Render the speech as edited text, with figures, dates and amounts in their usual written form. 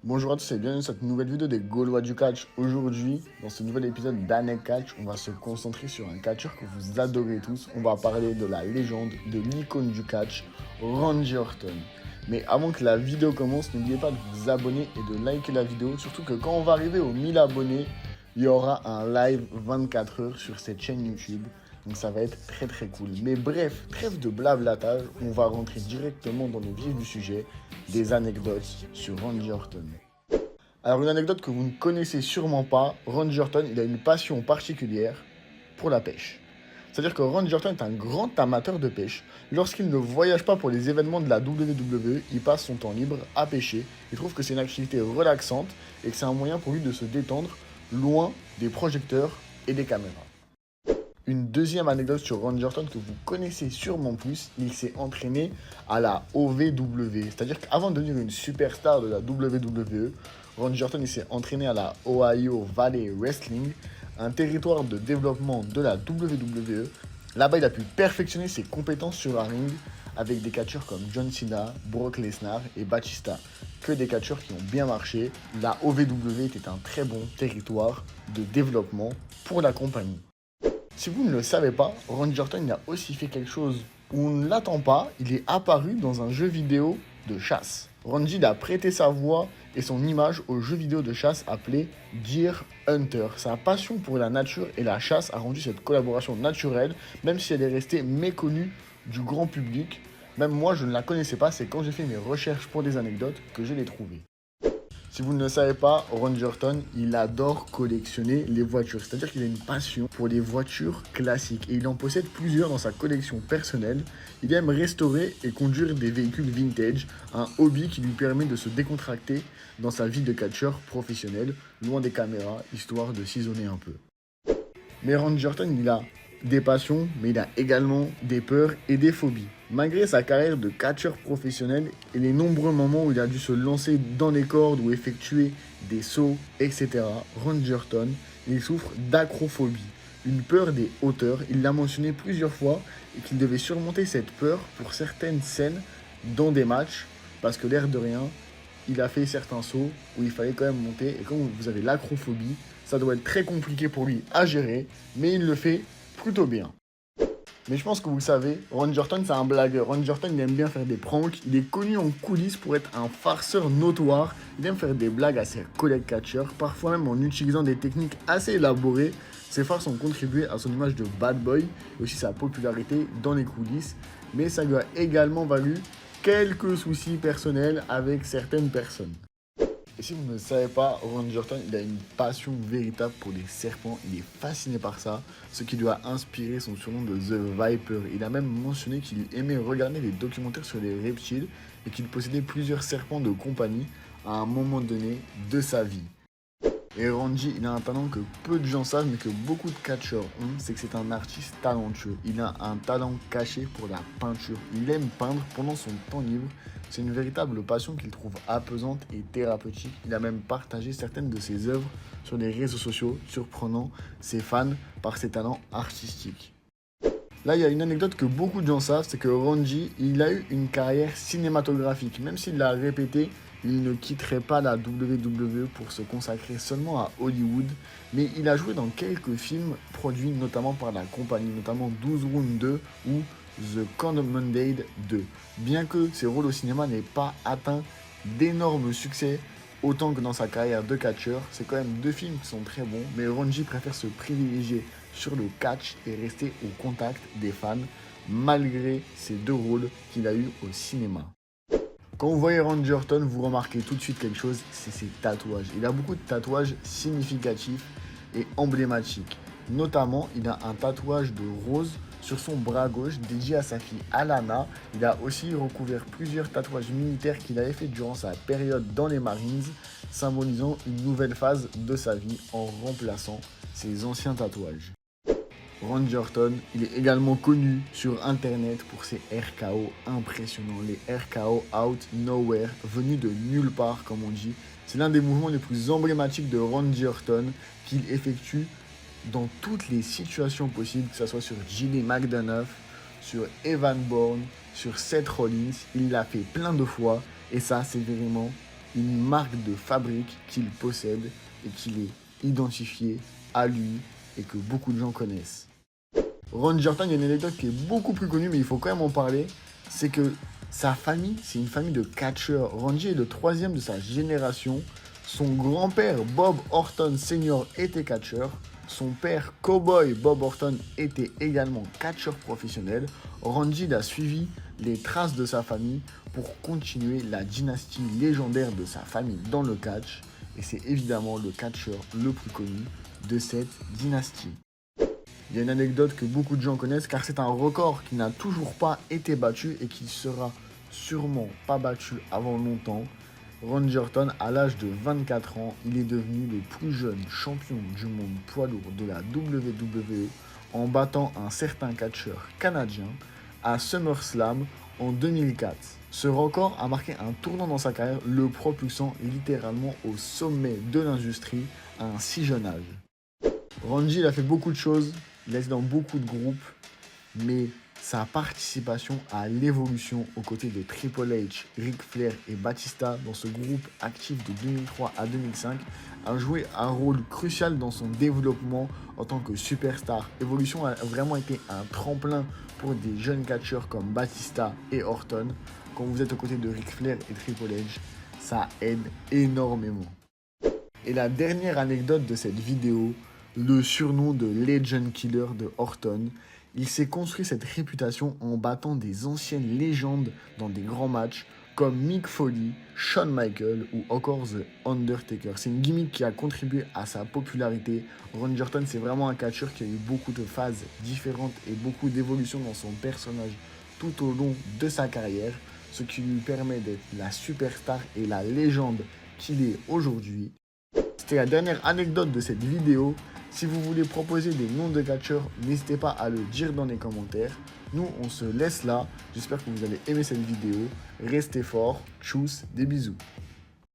Bonjour à tous et bienvenue dans cette nouvelle vidéo des Gaulois du catch. Aujourd'hui, dans ce nouvel épisode d'Année Catch, on va se concentrer sur un catcheur que vous adorez tous. On va parler de la légende, de l'icône du catch, Randy Orton. Mais avant que la vidéo commence, n'oubliez pas de vous abonner et de liker la vidéo. Surtout que quand on va arriver aux 1000 abonnés, il y aura un live 24 heures sur cette chaîne YouTube. Donc ça va être très très cool. Mais bref, trêve de blablatage, on va rentrer directement dans le vif du sujet, des anecdotes sur Randy Orton. Alors une anecdote que vous ne connaissez sûrement pas, Randy Orton, il a une passion particulière pour la pêche. C'est-à-dire que Randy Orton est un grand amateur de pêche. Lorsqu'il ne voyage pas pour les événements de la WWE, il passe son temps libre à pêcher. Il trouve que c'est une activité relaxante et que c'est un moyen pour lui de se détendre loin des projecteurs et des caméras. Une deuxième anecdote sur Randy Orton que vous connaissez sûrement plus, il s'est entraîné à la OVW. C'est-à-dire qu'avant de devenir une superstar de la WWE, Randy Orton il s'est entraîné à la Ohio Valley Wrestling, un territoire de développement de la WWE. Là-bas, il a pu perfectionner ses compétences sur un ring avec des catcheurs comme John Cena, Brock Lesnar et Batista. Que des catcheurs qui ont bien marché. La OVW était un très bon territoire de développement pour la compagnie. Si vous ne le savez pas, Randy Orton il a aussi fait quelque chose où on ne l'attend pas. Il est apparu dans un jeu vidéo de chasse. Randy a prêté sa voix et son image au jeu vidéo de chasse appelé Deer Hunter. Sa passion pour la nature et la chasse a rendu cette collaboration naturelle, même si elle est restée méconnue du grand public. Même moi, je ne la connaissais pas. C'est quand j'ai fait mes recherches pour des anecdotes que je l'ai trouvée. Si vous ne le savez pas, Randy Orton, il adore collectionner les voitures. C'est-à-dire qu'il a une passion pour les voitures classiques. Et il en possède plusieurs dans sa collection personnelle. Il aime restaurer et conduire des véhicules vintage. Un hobby qui lui permet de se décontracter dans sa vie de catcheur professionnel, loin des caméras, histoire de s'isoler un peu. Mais Randy Orton, il a des passions, mais il a également des peurs et des phobies. Malgré sa carrière de catcheur professionnel et les nombreux moments où il a dû se lancer dans les cordes ou effectuer des sauts, etc., Randy Orton, il souffre d'acrophobie, une peur des hauteurs. Il l'a mentionné plusieurs fois et qu'il devait surmonter cette peur pour certaines scènes dans des matchs, parce que l'air de rien, il a fait certains sauts où il fallait quand même monter. Et quand vous avez l'acrophobie, ça doit être très compliqué pour lui à gérer, mais il le fait plutôt bien. Mais je pense que vous le savez, Randy Orton c'est un blagueur. Randy Orton il aime bien faire des pranks. Il est connu en coulisses pour être un farceur notoire. Il aime faire des blagues à ses collègues catcheurs, parfois même en utilisant des techniques assez élaborées. Ses farces ont contribué à son image de bad boy et aussi sa popularité dans les coulisses. Mais ça lui a également valu quelques soucis personnels avec certaines personnes. Et si vous ne le savez pas, Randy Orton, il a une passion véritable pour les serpents. Il est fasciné par ça, ce qui lui a inspiré son surnom de The Viper. Il a même mentionné qu'il aimait regarder des documentaires sur les reptiles et qu'il possédait plusieurs serpents de compagnie à un moment donné de sa vie. Et Randy, il a un talent que peu de gens savent, mais que beaucoup de catcheurs ont, c'est que c'est un artiste talentueux. Il a un talent caché pour la peinture. Il aime peindre pendant son temps libre. C'est une véritable passion qu'il trouve apaisante et thérapeutique. Il a même partagé certaines de ses œuvres sur les réseaux sociaux, surprenant ses fans par ses talents artistiques. Là, il y a une anecdote que beaucoup de gens savent, c'est que Randy, il a eu une carrière cinématographique. Même s'il l'a répété, il ne quitterait pas la WWE pour se consacrer seulement à Hollywood. Mais il a joué dans quelques films produits notamment par la compagnie, notamment 12 Rounds 2 ou The Commanded 2. Bien que ses rôles au cinéma n'aient pas atteint d'énormes succès, autant que dans sa carrière de catcheur, c'est quand même deux films qui sont très bons, mais Randy préfère se privilégier sur le catch et rester au contact des fans, malgré ces deux rôles qu'il a eu au cinéma. Quand vous voyez Randy Orton, vous remarquez tout de suite quelque chose, c'est ses tatouages. Il a beaucoup de tatouages significatifs et emblématiques. Notamment, il a un tatouage de rose sur son bras gauche dédié à sa fille Alana. Il a aussi recouvert plusieurs tatouages militaires qu'il avait fait durant sa période dans les Marines, symbolisant une nouvelle phase de sa vie en remplaçant ses anciens tatouages. Randy Orton, il est également connu sur internet pour ses RKO impressionnants, les RKO out nowhere, venus de nulle part comme on dit. C'est l'un des mouvements les plus emblématiques de Randy Orton qu'il effectue dans toutes les situations possibles, que ce soit sur Jimmy McDonough, sur Evan Bourne, sur Seth Rollins. Il l'a fait plein de fois et ça c'est vraiment une marque de fabrique qu'il possède et qu'il est identifié à lui et que beaucoup de gens connaissent. Randy Orton, il y a une anecdote qui est beaucoup plus connue, mais il faut quand même en parler. C'est que sa famille, c'est une famille de catcheurs. Randy est le 3e de sa génération. Son grand-père, Bob Orton Sr., était catcheur. Son père, Cowboy Bob Orton, était également catcheur professionnel. Randy a suivi les traces de sa famille pour continuer la dynastie légendaire de sa famille dans le catch. Et c'est évidemment le catcheur le plus connu de cette dynastie. Il y a une anecdote que beaucoup de gens connaissent car c'est un record qui n'a toujours pas été battu et qui sera sûrement pas battu avant longtemps. Randy Orton, à l'âge de 24 ans, il est devenu le plus jeune champion du monde poids lourd de la WWE en battant un certain catcheur canadien à SummerSlam en 2004. Ce record a marqué un tournant dans sa carrière, le propulsant littéralement au sommet de l'industrie à un si jeune âge. Randy, il a fait beaucoup de choses, il a été dans beaucoup de groupes, mais sa participation à l'évolution aux côtés de Triple H, Ric Flair et Batista dans ce groupe actif de 2003 à 2005 a joué un rôle crucial dans son développement en tant que superstar. Evolution a vraiment été un tremplin pour des jeunes catcheurs comme Batista et Orton. Quand vous êtes aux côtés de Ric Flair et Triple H, ça aide énormément. Et la dernière anecdote de cette vidéo, le surnom de Legend Killer de Orton. Il s'est construit cette réputation en battant des anciennes légendes dans des grands matchs comme Mick Foley, Shawn Michaels ou encore The Undertaker. C'est une gimmick qui a contribué à sa popularité. Randy Orton, c'est vraiment un catcheur qui a eu beaucoup de phases différentes et beaucoup d'évolutions dans son personnage tout au long de sa carrière, ce qui lui permet d'être la superstar et la légende qu'il est aujourd'hui. C'était la dernière anecdote de cette vidéo. Si vous voulez proposer des noms de catcheurs, n'hésitez pas à le dire dans les commentaires. Nous, on se laisse là. J'espère que vous allez aimer cette vidéo. Restez forts. Tchuss, des bisous.